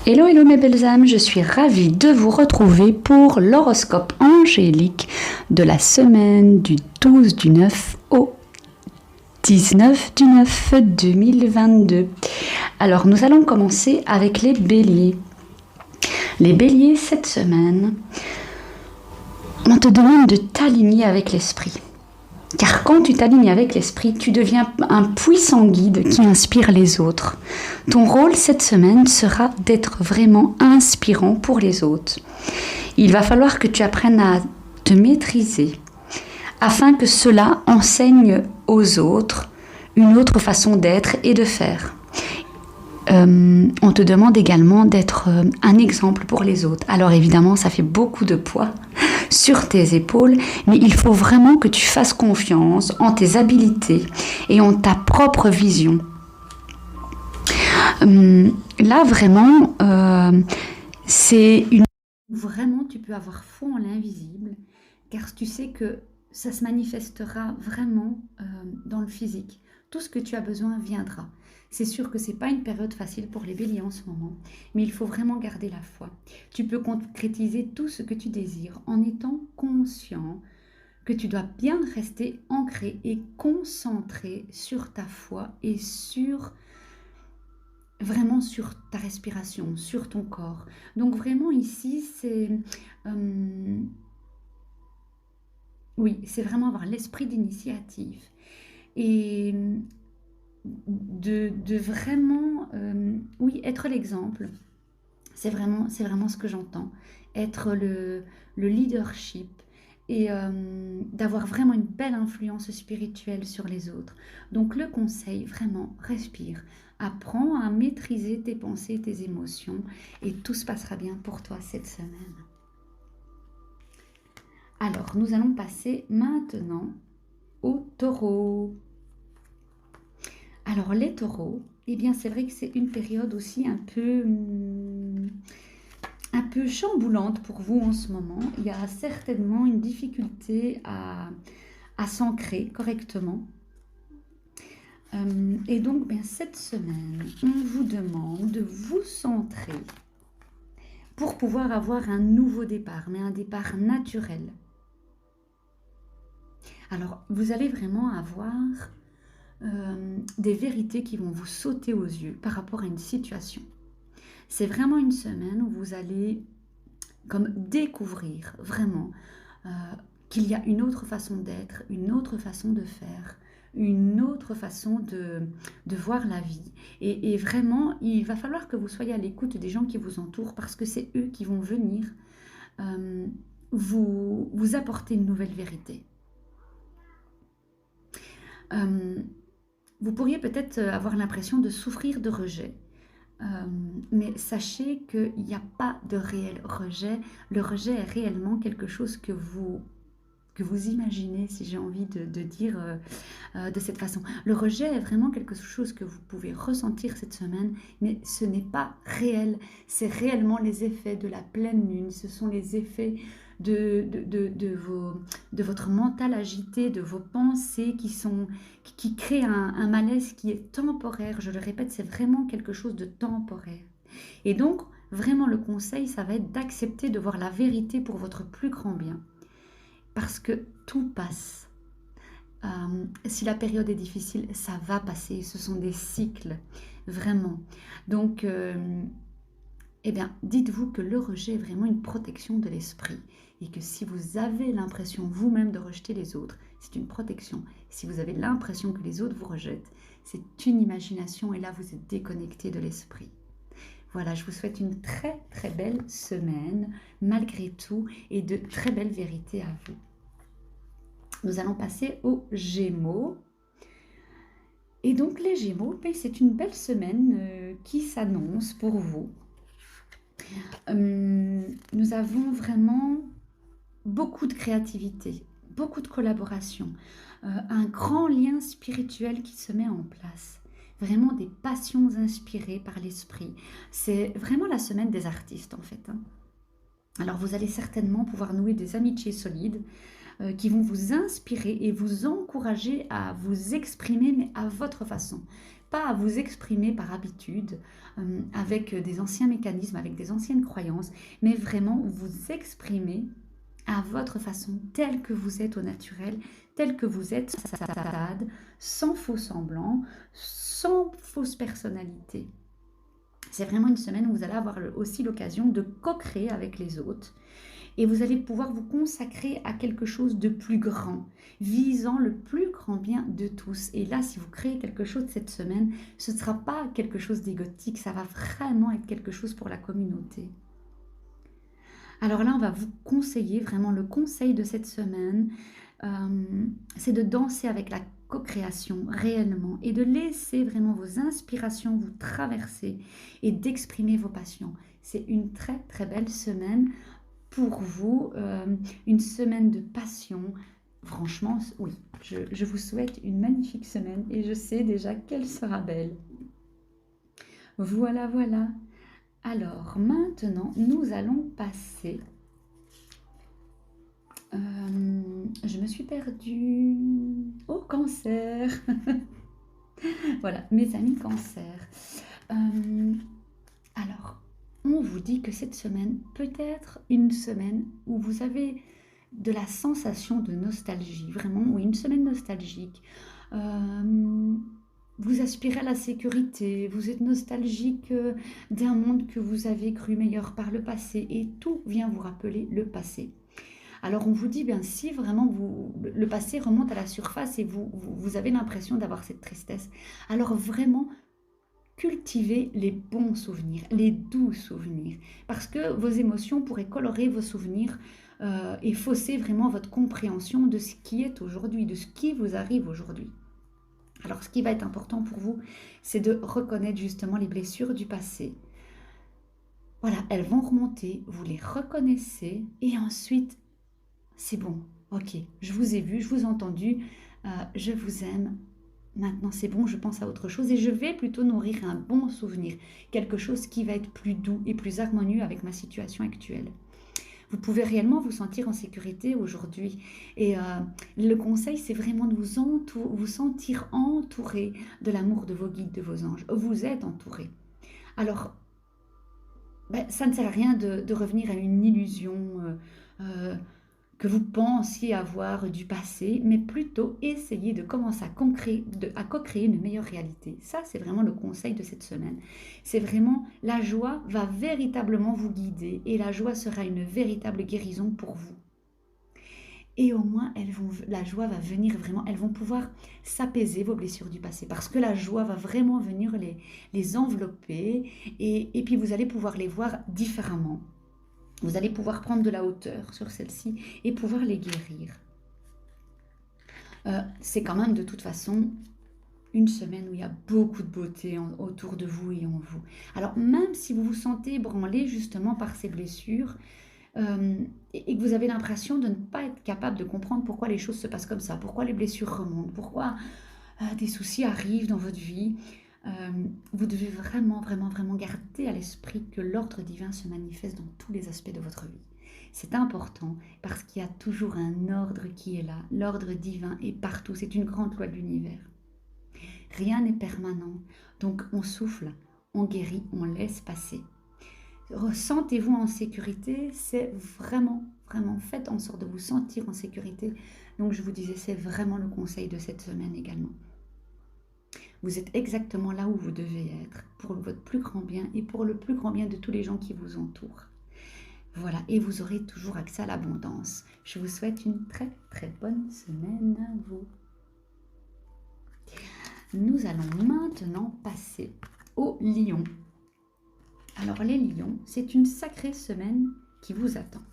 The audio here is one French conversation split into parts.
Hello, hello mes belles âmes, je suis ravie de vous retrouver pour l'horoscope angélique de la semaine du 12 du 9 au 19 du 9 2022. Alors nous allons commencer avec les béliers. Les béliers, cette semaine, on te demande de t'aligner avec l'esprit. Car quand tu t'alignes avec l'esprit, tu deviens un puissant guide qui inspire les autres. Ton rôle cette semaine sera d'être vraiment inspirant pour les autres. Il va falloir que tu apprennes à te maîtriser afin que cela enseigne aux autres une autre façon d'être et de faire. On te demande également d'être un exemple pour les autres. Alors évidemment, ça fait beaucoup de poids sur tes épaules, mais il faut vraiment que tu fasses confiance en tes habilités et en ta propre vision. Là, vraiment, c'est une... Vraiment, tu peux avoir foi en l'invisible, car tu sais que ça se manifestera vraiment dans le physique. Tout ce que tu as besoin viendra. C'est sûr que ce n'est pas une période facile pour les béliers en ce moment, mais il faut vraiment garder la foi. Tu peux concrétiser tout ce que tu désires en étant conscient que tu dois bien rester ancré et concentré sur ta foi et vraiment sur ta respiration, sur ton corps. Donc vraiment ici, c'est vraiment avoir l'esprit d'initiative et de vraiment, être l'exemple. C'est vraiment ce que j'entends. Être le leadership et d'avoir vraiment une belle influence spirituelle sur les autres. Donc le conseil, vraiment, respire. Apprends à maîtriser tes pensées, tes émotions et tout se passera bien pour toi cette semaine. Alors, nous allons passer maintenant aux taureaux. Alors, les taureaux, eh bien, c'est vrai que c'est une période aussi un peu chamboulante pour vous en ce moment. Il y a certainement une difficulté à s'ancrer correctement. Et donc, cette semaine, on vous demande de vous centrer pour pouvoir avoir un nouveau départ, mais un départ naturel. Alors, vous allez vraiment avoir des vérités qui vont vous sauter aux yeux par rapport à une situation. C'est vraiment une semaine où vous allez comme découvrir vraiment qu'il y a une autre façon d'être, une autre façon de faire, une autre façon de voir la vie. Et vraiment, il va falloir que vous soyez à l'écoute des gens qui vous entourent parce que c'est eux qui vont venir vous apporter une nouvelle vérité. Vous pourriez peut-être avoir l'impression de souffrir de rejet, mais sachez qu'il n'y a pas de réel rejet. Le rejet est réellement quelque chose que vous imaginez, si j'ai envie de dire de cette façon. Le rejet est vraiment quelque chose que vous pouvez ressentir cette semaine, mais ce n'est pas réel. C'est réellement les effets de la pleine lune, ce sont les effets de votre mental agité, de vos pensées qui créent un malaise qui est temporaire. Je le répète, c'est vraiment quelque chose de temporaire. Et donc, vraiment le conseil, ça va être d'accepter de voir la vérité pour votre plus grand bien. Parce que tout passe. Si la période est difficile, ça va passer. Ce sont des cycles, vraiment. Donc, dites-vous que le rejet est vraiment une protection de l'esprit et que si vous avez l'impression vous-même de rejeter les autres, c'est une protection. Si vous avez l'impression que les autres vous rejettent, c'est une imagination et là, vous êtes déconnecté de l'esprit. Voilà, je vous souhaite une très très belle semaine, malgré tout, et de très belles vérités à vous. Nous allons passer aux Gémeaux. Et donc les Gémeaux, c'est une belle semaine qui s'annonce pour vous. Nous avons vraiment beaucoup de créativité, beaucoup de collaboration, un grand lien spirituel qui se met en place. Vraiment des passions inspirées par l'esprit. C'est vraiment la semaine des artistes en fait. Alors vous allez certainement pouvoir nouer des amitiés solides qui vont vous inspirer et vous encourager à vous exprimer, mais à votre façon. pas à vous exprimer par habitude, avec des anciens mécanismes, avec des anciennes croyances, mais vraiment vous exprimer à votre façon, telle que vous êtes au naturel, telle que vous êtes sans faux semblant, sans fausse personnalité. C'est vraiment une semaine où vous allez avoir aussi l'occasion de co-créer avec les autres et vous allez pouvoir vous consacrer à quelque chose de plus grand, visant le plus grand bien de tous. Et là, si vous créez quelque chose cette semaine, ce ne sera pas quelque chose d'égotique, ça va vraiment être quelque chose pour la communauté. Alors là, on va vous conseiller, vraiment le conseil de cette semaine, c'est de danser avec la co-création réellement et de laisser vraiment vos inspirations vous traverser et d'exprimer vos passions. C'est une très très belle semaine pour vous, une semaine de passion. Franchement, oui, je vous souhaite une magnifique semaine et je sais déjà qu'elle sera belle. Voilà, voilà. Alors maintenant, nous allons passer... je me suis perdue au cancer. Voilà, mes amis cancer. Alors, on vous dit que cette semaine peut être une semaine où vous avez de la sensation de nostalgie, vraiment, oui, une semaine nostalgique. Vous aspirez à la sécurité, vous êtes nostalgique d'un monde que vous avez cru meilleur par le passé et tout vient vous rappeler le passé. Alors on vous dit, bien si vraiment le passé remonte à la surface et vous avez l'impression d'avoir cette tristesse, alors vraiment cultivez les bons souvenirs, les doux souvenirs, parce que vos émotions pourraient colorer vos souvenirs et fausser vraiment votre compréhension de ce qui est aujourd'hui, de ce qui vous arrive aujourd'hui. Alors ce qui va être important pour vous, c'est de reconnaître justement les blessures du passé. Voilà, elles vont remonter, vous les reconnaissez et ensuite, c'est bon, ok, je vous ai vu, je vous ai entendu, je vous aime. Maintenant c'est bon, je pense à autre chose et je vais plutôt nourrir un bon souvenir, quelque chose qui va être plus doux et plus harmonieux avec ma situation actuelle. Vous pouvez réellement vous sentir en sécurité aujourd'hui. Et le conseil, c'est vraiment de vous sentir entouré de l'amour de vos guides, de vos anges. Vous êtes entouré. Alors, ça ne sert à rien de revenir à une illusion que vous pensiez avoir du passé, mais plutôt essayer de commencer à co-créer une meilleure réalité. Ça, c'est vraiment le conseil de cette semaine. C'est vraiment, la joie va véritablement vous guider et la joie sera une véritable guérison pour vous. Et au moins, la joie va venir vraiment, elles vont pouvoir s'apaiser vos blessures du passé parce que la joie va vraiment venir les envelopper et puis vous allez pouvoir les voir différemment. Vous allez pouvoir prendre de la hauteur sur celle-ci et pouvoir les guérir. C'est quand même de toute façon une semaine où il y a beaucoup de beauté autour de vous et en vous. Alors même si vous vous sentez ébranlé justement par ces blessures et que vous avez l'impression de ne pas être capable de comprendre pourquoi les choses se passent comme ça, pourquoi les blessures remontent, pourquoi des soucis arrivent dans votre vie, vous devez vraiment, vraiment, vraiment garder à l'esprit que l'ordre divin se manifeste dans tous les aspects de votre vie. C'est important parce qu'il y a toujours un ordre qui est là. L'ordre divin est partout. C'est une grande loi de l'univers. Rien n'est permanent. Donc on souffle, on guérit, on laisse passer. Ressentez-vous en sécurité, c'est vraiment, vraiment, faites en sorte de vous sentir en sécurité. Donc je vous disais, c'est vraiment le conseil de cette semaine également. Vous êtes exactement là où vous devez être pour votre plus grand bien et pour le plus grand bien de tous les gens qui vous entourent. Voilà, et vous aurez toujours accès à l'abondance. Je vous souhaite une très très bonne semaine à vous. Nous allons maintenant passer aux lions. Alors les lions, c'est une sacrée semaine qui vous attend.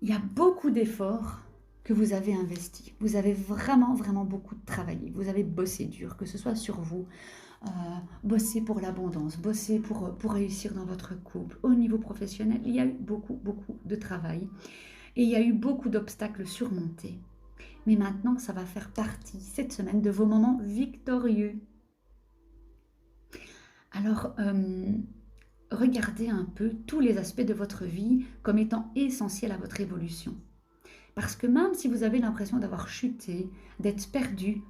Il y a beaucoup d'efforts que vous avez investi. Vous avez vraiment, vraiment beaucoup travaillé. Vous avez bossé dur, que ce soit sur vous, bosser pour l'abondance, bosser pour réussir dans votre couple. Au niveau professionnel, il y a eu beaucoup, beaucoup de travail. Et il y a eu beaucoup d'obstacles surmontés. Mais maintenant, ça va faire partie, cette semaine, de vos moments victorieux. Alors, regardez un peu tous les aspects de votre vie comme étant essentiels à votre évolution. Parce que même si vous avez l'impression d'avoir chuté, d'être perdu,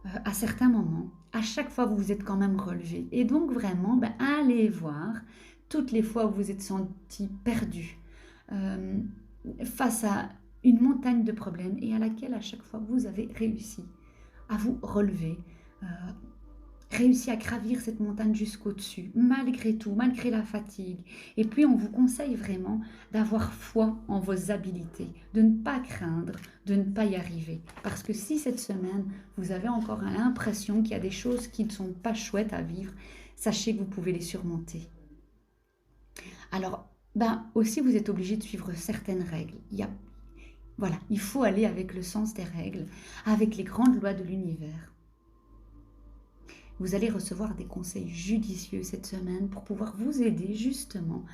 à certains moments, à chaque fois vous vous êtes quand même relevé. Et donc vraiment, allez voir toutes les fois où vous vous êtes senti perdu euh, face à une montagne de problèmes et à laquelle à chaque fois vous avez réussi à vous relever, euh, réussi à gravir cette montagne jusqu'au-dessus, malgré tout, malgré la fatigue. Et puis on vous conseille vraiment d'avoir foi en vos habilités, de ne pas craindre, de ne pas y arriver. Parce que si cette semaine, vous avez encore l'impression qu'il y a des choses qui ne sont pas chouettes à vivre, sachez que vous pouvez les surmonter. Alors, aussi, vous êtes obligé de suivre certaines règles. Voilà, il faut aller avec le sens des règles, avec les grandes lois de l'univers. Vous allez recevoir des conseils judicieux cette semaine pour pouvoir vous aider justement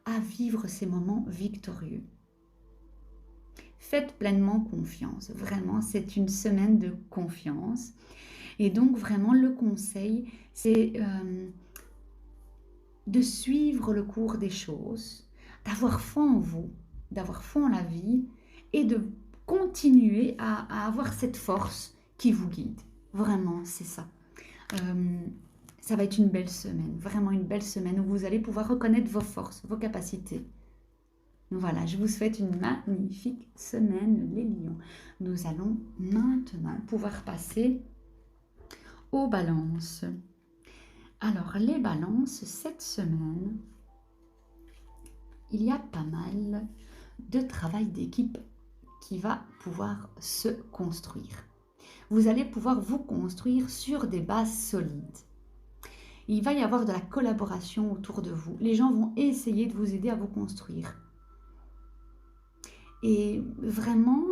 à vivre ces moments victorieux. Faites pleinement confiance. Vraiment, c'est une semaine de confiance. Et donc, vraiment, le conseil, c'est de suivre le cours des choses, d'avoir foi en vous, d'avoir foi en la vie et de continuer à avoir cette force qui vous guide. Vraiment, c'est ça. Euh, Ça va être une belle semaine, vraiment une belle semaine où vous allez pouvoir reconnaître vos forces, vos capacités. Voilà, je vous souhaite une magnifique semaine, les lions. Nous allons maintenant pouvoir passer aux balances. Alors, les balances, cette semaine, il y a pas mal de travail d'équipe qui va pouvoir se construire. Vous allez pouvoir vous construire sur des bases solides. Il va y avoir de la collaboration autour de vous. Les gens vont essayer de vous aider à vous construire. Et vraiment,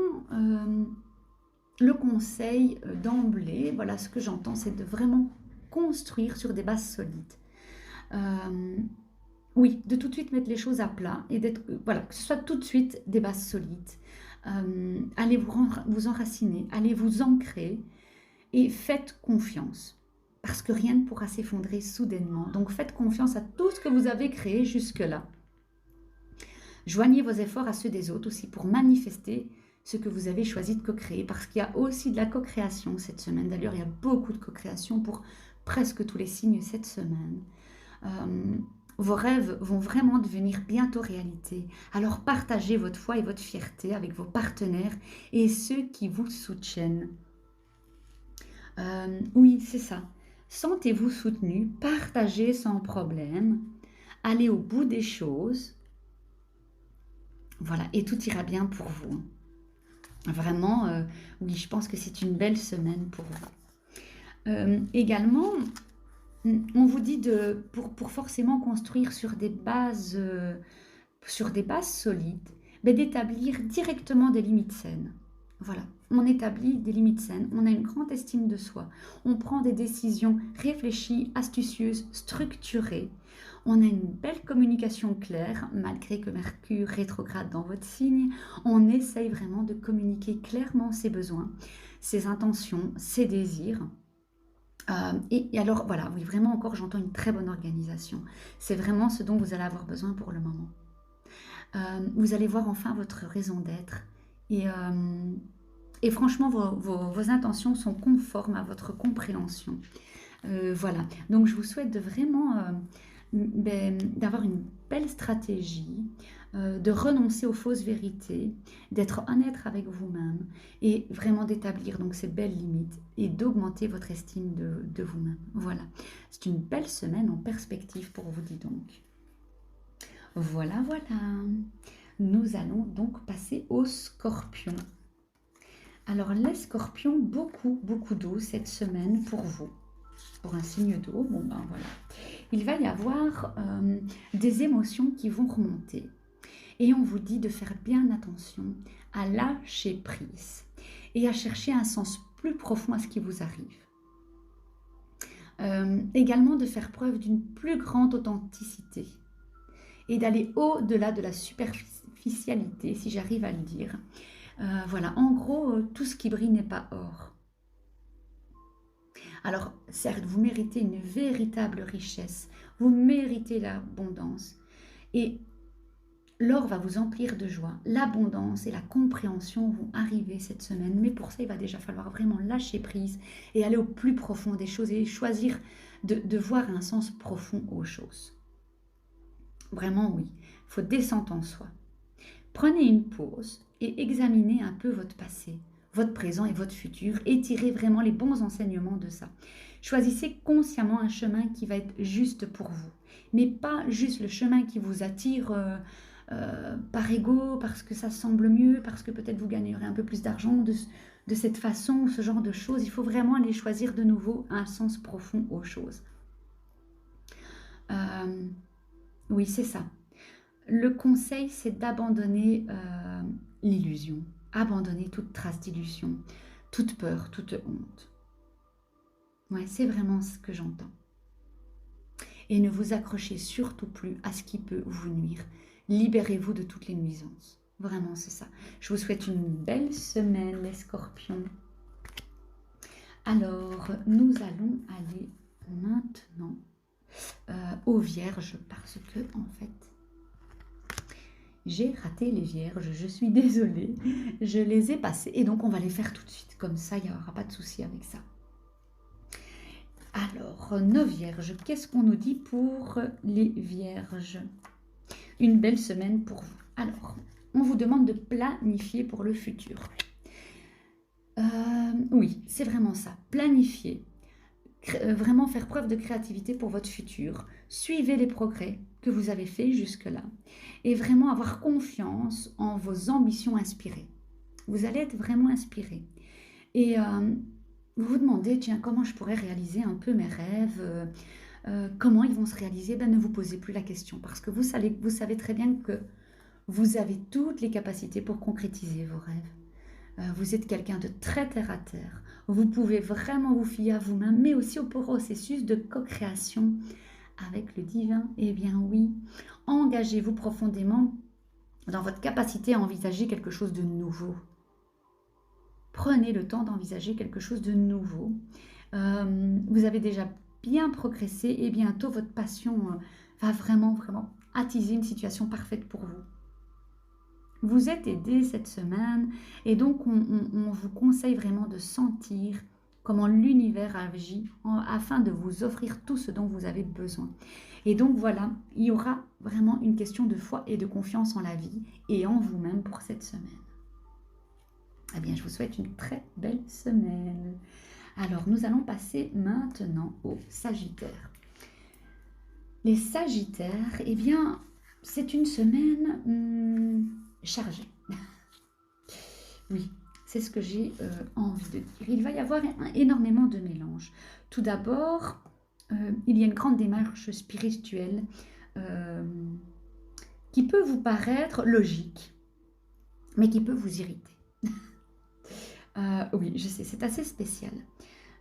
le conseil d'emblée, voilà ce que j'entends, c'est de vraiment construire sur des bases solides. Oui, de tout de suite mettre les choses à plat et d'être, voilà, que ce soit tout de suite des bases solides. Allez vous enraciner, allez vous ancrer et faites confiance. Parce que rien ne pourra s'effondrer soudainement. Donc faites confiance à tout ce que vous avez créé jusque-là. Joignez vos efforts à ceux des autres aussi pour manifester ce que vous avez choisi de co-créer. Parce qu'il y a aussi de la co-création cette semaine. D'ailleurs, il y a beaucoup de co-création pour presque tous les signes cette semaine. Vos rêves vont vraiment devenir bientôt réalité. Alors partagez votre foi et votre fierté avec vos partenaires et ceux qui vous soutiennent. Oui, c'est ça. Sentez-vous soutenu, partagez sans problème, allez au bout des choses. Voilà, et tout ira bien pour vous. Vraiment, oui, je pense que c'est une belle semaine pour vous. Également, on vous dit pour forcément construire sur des bases solides, d'établir directement des limites saines. Voilà, on établit des limites saines, on a une grande estime de soi, on prend des décisions réfléchies, astucieuses, structurées, on a une belle communication claire, malgré que Mercure rétrograde dans votre signe, on essaye vraiment de communiquer clairement ses besoins, ses intentions, ses désirs. Et alors voilà, oui, vraiment encore, j'entends une très bonne organisation. C'est vraiment ce dont vous allez avoir besoin pour le moment. Vous allez voir enfin votre raison d'être. Et franchement, vos intentions sont conformes à votre compréhension. Voilà, donc je vous souhaite de vraiment d'avoir une belle stratégie, de renoncer aux fausses vérités, d'être honnête avec vous-même et vraiment d'établir donc ces belles limites et d'augmenter votre estime de vous-même. Voilà, c'est une belle semaine en perspective pour vous, dis donc. Voilà, voilà. Nous allons donc passer aux scorpions. Alors les scorpions, beaucoup d'eau cette semaine pour vous. Pour un signe d'eau, voilà. Il va y avoir des émotions qui vont remonter. Et on vous dit de faire bien attention à lâcher prise et à chercher un sens plus profond à ce qui vous arrive. Également de faire preuve d'une plus grande authenticité et d'aller au-delà de la superficialité, si j'arrive à le dire. Voilà, en gros, tout ce qui brille n'est pas or. Alors, certes, vous méritez une véritable richesse, vous méritez l'abondance. Et L'or va vous emplir de joie, l'abondance et la compréhension vont arriver cette semaine, mais pour ça, il va déjà falloir vraiment lâcher prise et aller au plus profond des choses et choisir de voir un sens profond aux choses. Vraiment, oui, il faut descendre en soi. Prenez une pause et examinez un peu votre passé, votre présent et votre futur et tirez vraiment les bons enseignements de ça. Choisissez consciemment un chemin qui va être juste pour vous, mais pas juste le chemin qui vous attire par ego, parce que ça semble mieux, parce que peut-être vous gagnerez un peu plus d'argent de cette façon, ce genre de choses. Il faut vraiment aller choisir de nouveau un sens profond aux choses. Oui, c'est ça. Le conseil, c'est d'abandonner l'illusion, abandonner toute trace d'illusion, toute peur, toute honte. Ouais, c'est vraiment ce que j'entends. Et ne vous accrochez surtout plus à ce qui peut vous nuire. Libérez-vous de toutes les nuisances. Vraiment, c'est ça. Je vous souhaite une belle semaine, les scorpions. Alors, nous allons aller maintenant aux vierges parce que, en fait, j'ai raté les vierges, je suis désolée, je les ai passées et donc on va les faire tout de suite, comme ça il n'y aura pas de souci avec ça. Alors, nos vierges, qu'est-ce qu'on nous dit pour les vierges? Une belle semaine pour vous. Alors, on vous demande de planifier pour le futur. Oui, c'est vraiment ça, planifier. Vraiment faire preuve de créativité pour votre futur. Suivez les progrès que vous avez faits jusque-là et vraiment avoir confiance en vos ambitions inspirées. Vous allez être vraiment inspiré. Et vous vous demandez, tiens, comment je pourrais réaliser un peu mes rêves, comment ils vont se réaliser? Ben, ne vous posez plus la question parce que vous savez très bien que vous avez toutes les capacités pour concrétiser vos rêves. Vous êtes quelqu'un de très terre à terre. Vous pouvez vraiment vous fier à vous-même, mais aussi au processus de co-création avec le divin. Eh bien oui, engagez-vous profondément dans votre capacité à envisager quelque chose de nouveau. Prenez le temps d'envisager quelque chose de nouveau. Vous avez déjà bien progressé et bientôt votre passion va vraiment attiser une situation parfaite pour vous. Vous êtes aidé cette semaine et donc on vous conseille vraiment de sentir comment l'univers agit afin de vous offrir tout ce dont vous avez besoin. Et donc voilà, il y aura vraiment une question de foi et de confiance en la vie et en vous-même pour cette semaine. Eh bien, je vous souhaite une très belle semaine. Alors, nous allons passer maintenant aux Sagittaires. Les Sagittaires, eh bien, c'est une semaine chargée. Oui, c'est ce que j'ai envie de dire. Il va y avoir énormément de mélange. Tout d'abord, il y a une grande démarche spirituelle qui peut vous paraître logique, mais qui peut vous irriter. Oui, je sais, c'est assez spécial.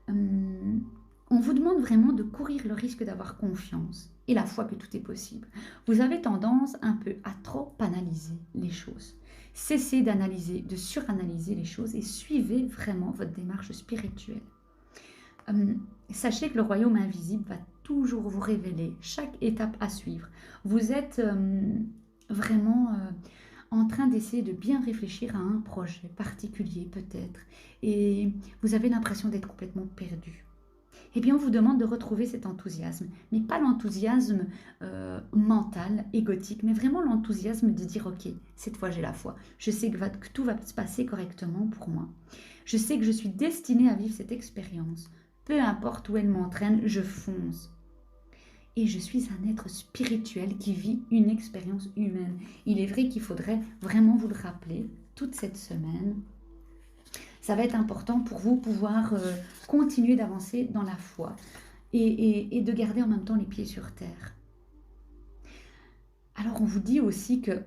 On vous demande vraiment de courir le risque d'avoir confiance et la foi que tout est possible. Vous avez tendance un peu à trop analyser les choses. Cessez d'analyser, de suranalyser les choses et suivez vraiment votre démarche spirituelle. Sachez que le royaume invisible va toujours vous révéler chaque étape à suivre. Vous êtes vraiment en train d'essayer de bien réfléchir à un projet particulier peut-être et vous avez l'impression d'être complètement perdu. Eh bien, on vous demande de retrouver cet enthousiasme, mais pas l'enthousiasme mental, égotique, mais vraiment l'enthousiasme de dire « Ok, cette fois j'ai la foi, je sais que tout va se passer correctement pour moi. Je sais que je suis destinée à vivre cette expérience. Peu importe où elle m'entraîne, je fonce. Et je suis un être spirituel qui vit une expérience humaine. » Il est vrai qu'il faudrait vraiment vous le rappeler toute cette semaine. Ça va être important pour vous pouvoir continuer d'avancer dans la foi et de garder en même temps les pieds sur terre. Alors on vous dit aussi que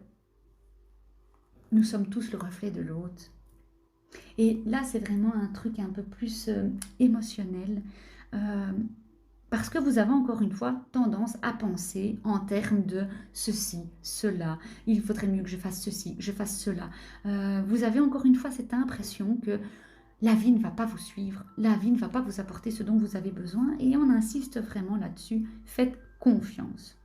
nous sommes tous le reflet de l'autre. Et là c'est vraiment un truc un peu plus émotionnel parce que vous avez encore une fois tendance à penser en termes de ceci, cela, il faudrait mieux que je fasse ceci, que je fasse cela. Vous avez encore une fois cette impression que la vie ne va pas vous suivre, la vie ne va pas vous apporter ce dont vous avez besoin et on insiste vraiment là-dessus, faites confiance.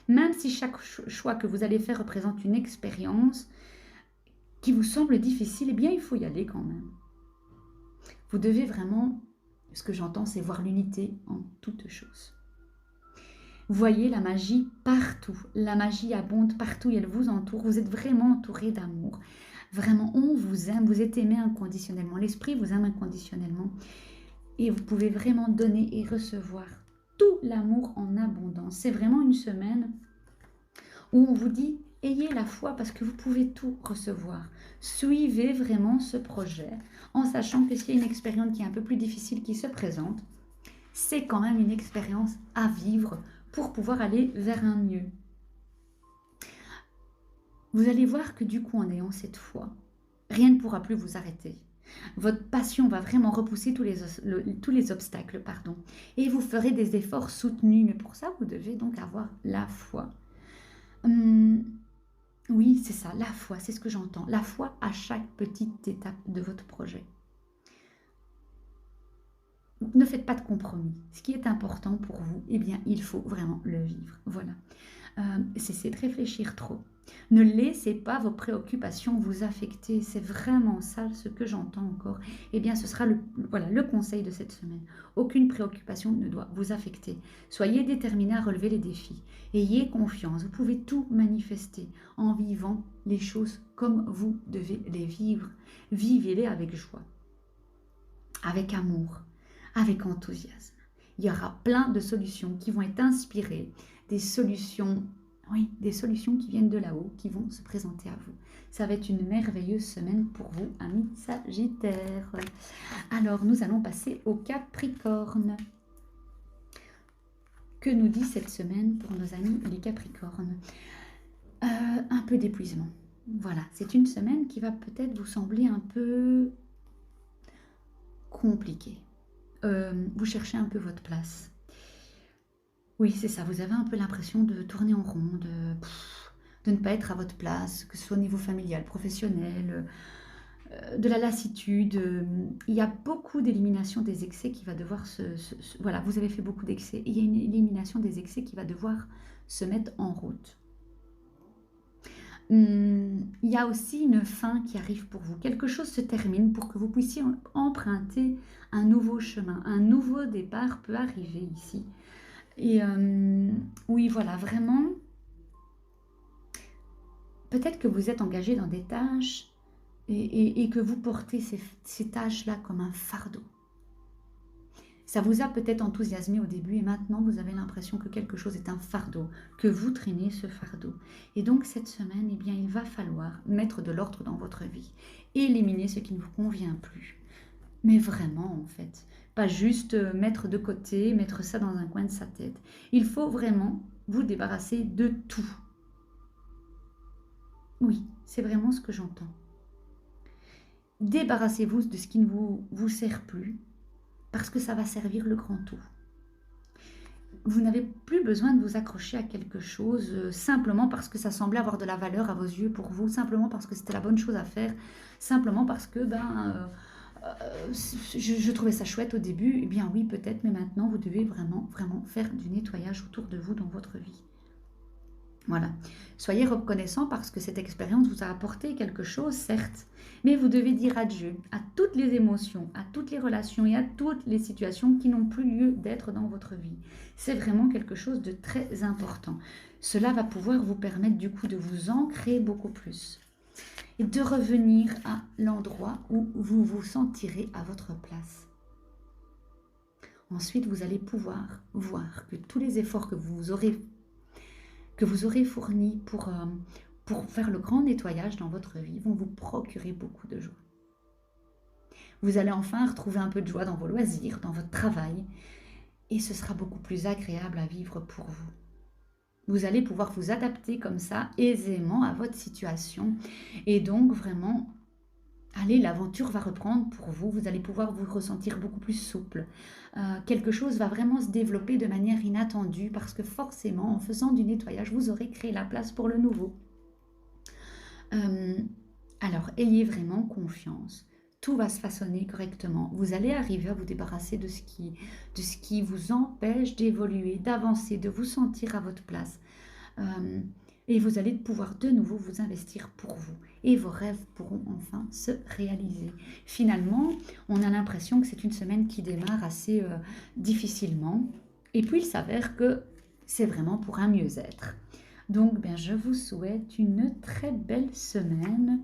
Même si chaque choix que vous allez faire représente une expérience qui vous semble difficile, eh bien, il faut y aller quand même. Vous devez vraiment, ce que j'entends, c'est voir l'unité en toutes choses. Voyez la magie partout. La magie abonde partout et elle vous entoure. Vous êtes vraiment entouré d'amour. Vraiment, on vous aime. Vous êtes aimé inconditionnellement. L'esprit vous aime inconditionnellement. Et vous pouvez vraiment donner et recevoir tout l'amour en abondance. C'est vraiment une semaine où on vous dit, ayez la foi parce que vous pouvez tout recevoir. Suivez vraiment ce projet en sachant que s'il y a une expérience qui est un peu plus difficile qui se présente, c'est quand même une expérience à vivre pour pouvoir aller vers un mieux. Vous allez voir que du coup, en ayant cette foi, rien ne pourra plus vous arrêter. Votre passion va vraiment repousser tous les obstacles, et vous ferez des efforts soutenus. Mais pour ça, vous devez donc avoir la foi. Oui, c'est ça, la foi, c'est ce que j'entends. La foi à chaque petite étape de votre projet. Ne faites pas de compromis. Ce qui est important pour vous, eh bien, il faut vraiment le vivre. Voilà. Cessez de réfléchir trop. Ne laissez pas vos préoccupations vous affecter. C'est vraiment ça ce que j'entends encore. Eh bien, ce sera le conseil de cette semaine. Aucune préoccupation ne doit vous affecter. Soyez déterminés à relever les défis. Ayez confiance. Vous pouvez tout manifester en vivant les choses comme vous devez les vivre. Vivez-les avec joie, avec amour, avec enthousiasme. Il y aura plein de solutions qui vont être inspirées, des solutions qui viennent de là-haut, qui vont se présenter à vous. Ça va être une merveilleuse semaine pour vous, amis Sagittaires. Alors, nous allons passer au Capricorne. Que nous dit cette semaine pour nos amis les Capricornes? Un peu d'épuisement. Voilà, c'est une semaine qui va peut-être vous sembler un peu compliquée. Vous cherchez un peu votre place. Oui, c'est ça, vous avez un peu l'impression de tourner en rond, de ne pas être à votre place, que ce soit au niveau familial, professionnel, de la lassitude. Il y a beaucoup d'élimination des excès qui va devoir voilà, vous avez fait beaucoup d'excès. Il y a une élimination des excès qui va devoir se mettre en route. Il y a aussi une fin qui arrive pour vous. Quelque chose se termine pour que vous puissiez emprunter un nouveau chemin. Un nouveau départ peut arriver ici. Et oui, voilà, vraiment, peut-être que vous êtes engagé dans des tâches et que vous portez ces tâches-là comme un fardeau. Ça vous a peut-être enthousiasmé au début et maintenant vous avez l'impression que quelque chose est un fardeau, que vous traînez ce fardeau. Et donc cette semaine, eh bien, il va falloir mettre de l'ordre dans votre vie, éliminer ce qui ne vous convient plus. Mais vraiment, en fait, pas juste mettre de côté, mettre ça dans un coin de sa tête. Il faut vraiment vous débarrasser de tout. Oui, c'est vraiment ce que j'entends. Débarrassez-vous de ce qui ne vous sert plus, parce que ça va servir le grand tout. Vous n'avez plus besoin de vous accrocher à quelque chose simplement parce que ça semblait avoir de la valeur à vos yeux pour vous, simplement parce que c'était la bonne chose à faire, simplement parce que je trouvais ça chouette au début. Eh bien oui, peut-être, mais maintenant vous devez vraiment, vraiment faire du nettoyage autour de vous dans votre vie. Voilà. Soyez reconnaissant parce que cette expérience vous a apporté quelque chose, certes, mais vous devez dire adieu à toutes les émotions, à toutes les relations et à toutes les situations qui n'ont plus lieu d'être dans votre vie. C'est vraiment quelque chose de très important. Cela va pouvoir vous permettre du coup de vous ancrer beaucoup plus et de revenir à l'endroit où vous vous sentirez à votre place. Ensuite, vous allez pouvoir voir que tous les efforts que vous aurez fournis pour faire le grand nettoyage dans votre vie vont vous procurer beaucoup de joie. Vous allez enfin retrouver un peu de joie dans vos loisirs, dans votre travail, et ce sera beaucoup plus agréable à vivre pour vous. Vous allez pouvoir vous adapter comme ça aisément à votre situation, et donc vraiment, allez, l'aventure va reprendre pour vous, vous allez pouvoir vous ressentir beaucoup plus souple. Quelque chose va vraiment se développer de manière inattendue parce que forcément, en faisant du nettoyage, vous aurez créé la place pour le nouveau. Alors, ayez vraiment confiance. Tout va se façonner correctement. Vous allez arriver à vous débarrasser de ce qui vous empêche d'évoluer, d'avancer, de vous sentir à votre place. et vous allez pouvoir de nouveau vous investir pour vous. Et vos rêves pourront enfin se réaliser. Finalement, on a l'impression que c'est une semaine qui démarre assez difficilement. Et puis, il s'avère que c'est vraiment pour un mieux-être. Donc, bien, je vous souhaite une très belle semaine,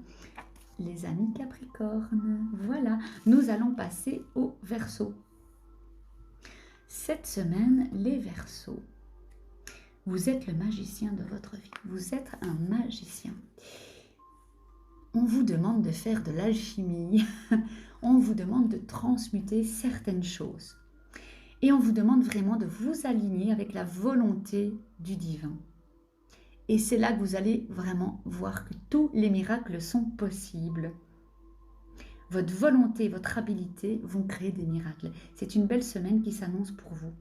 les amis Capricorne. Voilà, nous allons passer au Verseau. Cette semaine, les Verseaux, vous êtes le magicien de votre vie. Vous êtes un magicien. On vous demande de faire de l'alchimie. On vous demande de transmuter certaines choses. Et on vous demande vraiment de vous aligner avec la volonté du divin. Et c'est là que vous allez vraiment voir que tous les miracles sont possibles. Votre volonté, votre habileté vont créer des miracles. C'est une belle semaine qui s'annonce pour vous.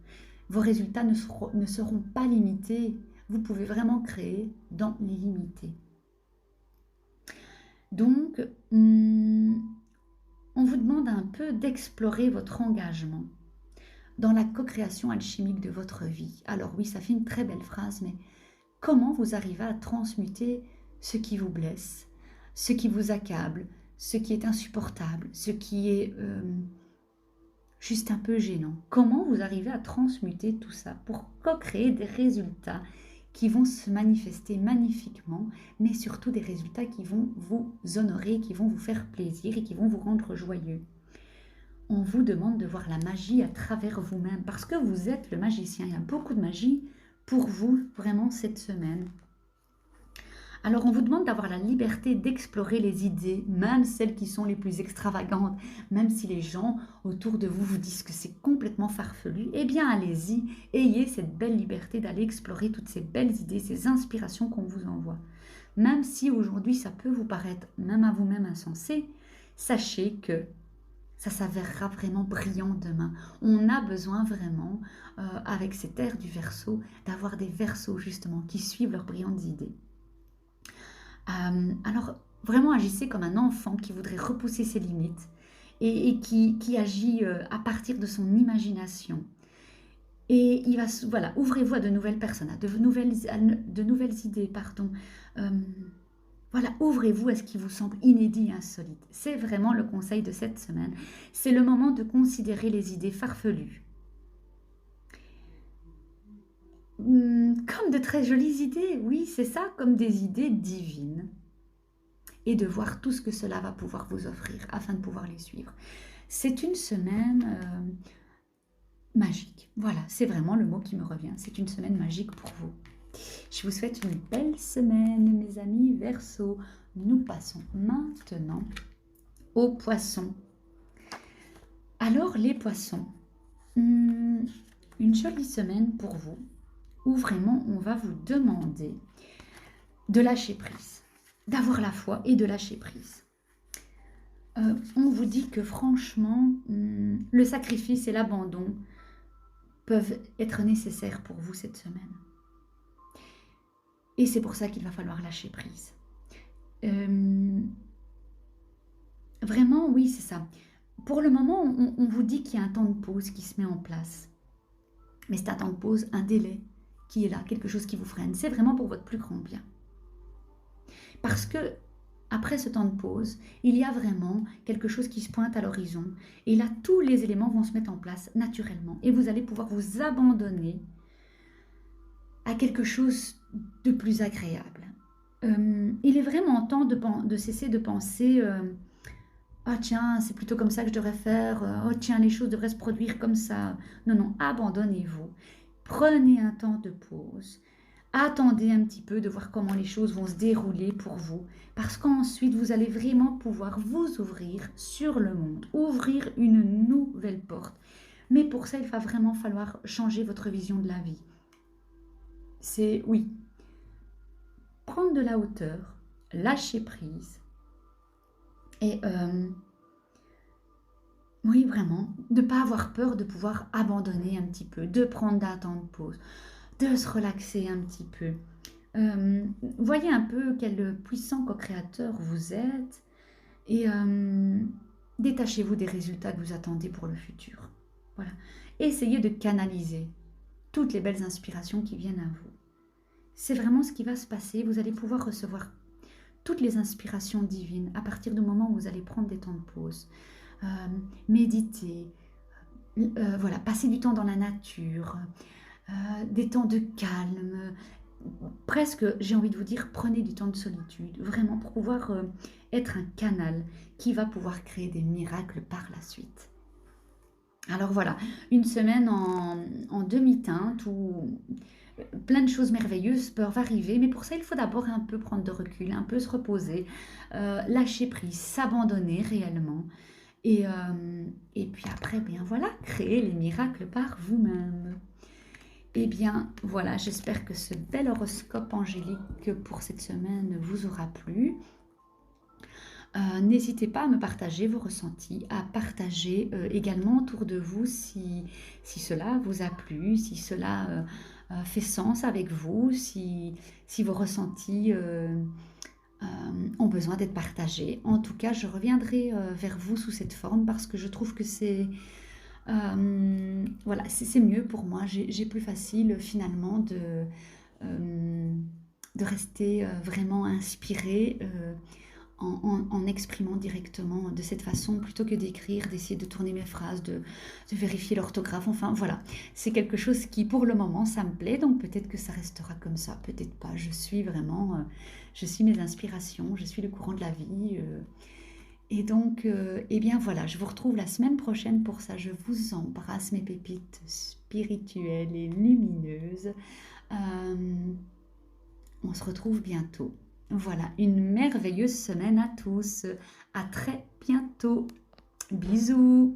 Vos résultats ne seront pas limités. Vous pouvez vraiment créer dans l'illimité. Donc, on vous demande un peu d'explorer votre engagement dans la co-création alchimique de votre vie. Alors oui, ça fait une très belle phrase, mais comment vous arrivez à transmuter ce qui vous blesse, ce qui vous accable, ce qui est insupportable, ce qui est juste un peu gênant. Comment vous arrivez à transmuter tout ça pour co-créer des résultats qui vont se manifester magnifiquement, mais surtout des résultats qui vont vous honorer, qui vont vous faire plaisir et qui vont vous rendre joyeux. On vous demande de voir la magie à travers vous-même, parce que vous êtes le magicien. Il y a beaucoup de magie pour vous, vraiment, cette semaine. Alors, on vous demande d'avoir la liberté d'explorer les idées, même celles qui sont les plus extravagantes, même si les gens autour de vous vous disent que c'est complètement farfelu. Eh bien, allez-y, ayez cette belle liberté d'aller explorer toutes ces belles idées, ces inspirations qu'on vous envoie. Même si aujourd'hui, ça peut vous paraître, même à vous-même, insensé, sachez que ça s'avérera vraiment brillant demain. On a besoin vraiment, avec cette ère du Verseau, d'avoir des Verseaux justement qui suivent leurs brillantes idées. Alors, vraiment agissez comme un enfant qui voudrait repousser ses limites et qui agit à partir de son imagination. Et il va, voilà, ouvrez-vous à de nouvelles personnes, à de nouvelles idées, pardon. Voilà, ouvrez-vous à ce qui vous semble inédit et insolite. C'est vraiment le conseil de cette semaine. C'est le moment de considérer les idées farfelues comme de très jolies idées, oui, c'est ça, comme des idées divines. Et de voir tout ce que cela va pouvoir vous offrir afin de pouvoir les suivre. C'est une semaine magique. Voilà, c'est vraiment le mot qui me revient. C'est une semaine magique pour vous. Je vous souhaite une belle semaine, mes amis Verseaux. Nous passons maintenant aux poissons. Alors, les poissons, une jolie semaine pour vous, où vraiment on va vous demander de lâcher prise, d'avoir la foi et de lâcher prise. On vous dit que franchement, le sacrifice et l'abandon peuvent être nécessaires pour vous cette semaine. Et c'est pour ça qu'il va falloir lâcher prise. Vraiment, oui, c'est ça. Pour le moment, on vous dit qu'il y a un temps de pause qui se met en place. Mais c'est un temps de pause, un délai qui est là, quelque chose qui vous freine. C'est vraiment pour votre plus grand bien. Parce que, après ce temps de pause, il y a vraiment quelque chose qui se pointe à l'horizon. Et là, tous les éléments vont se mettre en place naturellement. Et vous allez pouvoir vous abandonner à quelque chose de plus agréable. Il est vraiment temps de cesser de penser ah tiens, c'est plutôt comme ça que je devrais faire. Oh tiens, les choses devraient se produire comme ça. Non, non, abandonnez-vous. Prenez un temps de pause. Attendez un petit peu de voir comment les choses vont se dérouler pour vous. Parce qu'ensuite, vous allez vraiment pouvoir vous ouvrir sur le monde. Ouvrir une nouvelle porte. Mais pour ça, il va vraiment falloir changer votre vision de la vie. C'est, oui, prendre de la hauteur, lâcher prise. Et oui, vraiment, de ne pas avoir peur de pouvoir abandonner un petit peu, de prendre un temps de pause, de se relaxer un petit peu. Voyez un peu quel puissant co-créateur vous êtes et détachez-vous des résultats que vous attendez pour le futur. Voilà. Essayez de canaliser toutes les belles inspirations qui viennent à vous. c'est vraiment ce qui va se passer. Vous allez pouvoir recevoir toutes les inspirations divines à partir du moment où vous allez prendre des temps de pause, euh, méditer, voilà, passer du temps dans la nature, des temps de calme. Presque, j'ai envie de vous dire, prenez du temps de solitude, vraiment pour pouvoir être un canal qui va pouvoir créer des miracles par la suite. Alors voilà, une semaine en demi-teinte où plein de choses merveilleuses peuvent arriver, mais pour ça, il faut d'abord un peu prendre de recul, un peu se reposer, lâcher prise, s'abandonner réellement. Et puis après, bien voilà, créer les miracles par vous-même. Eh bien, voilà, j'espère que ce bel horoscope angélique pour cette semaine vous aura plu. N'hésitez pas à me partager vos ressentis, à partager également autour de vous si cela vous a plu, si cela fait sens avec vous, si vos ressentis ont besoin d'être partagés. En tout cas, je reviendrai vers vous sous cette forme parce que je trouve que voilà, c'est mieux pour moi. J'ai plus facile finalement de rester vraiment inspirée en exprimant directement de cette façon plutôt que d'écrire, d'essayer de tourner mes phrases, de vérifier l'orthographe. Enfin voilà, c'est quelque chose qui pour le moment ça me plaît, donc peut-être que ça restera comme ça, peut-être pas. Je suis vraiment, je suis mes inspirations, je suis le courant de la vie. Et donc, eh bien voilà, je vous retrouve la semaine prochaine pour ça. Je vous embrasse, mes pépites spirituelles et lumineuses. Euh, on se retrouve bientôt. Voilà, une merveilleuse semaine à tous. À très bientôt. Bisous.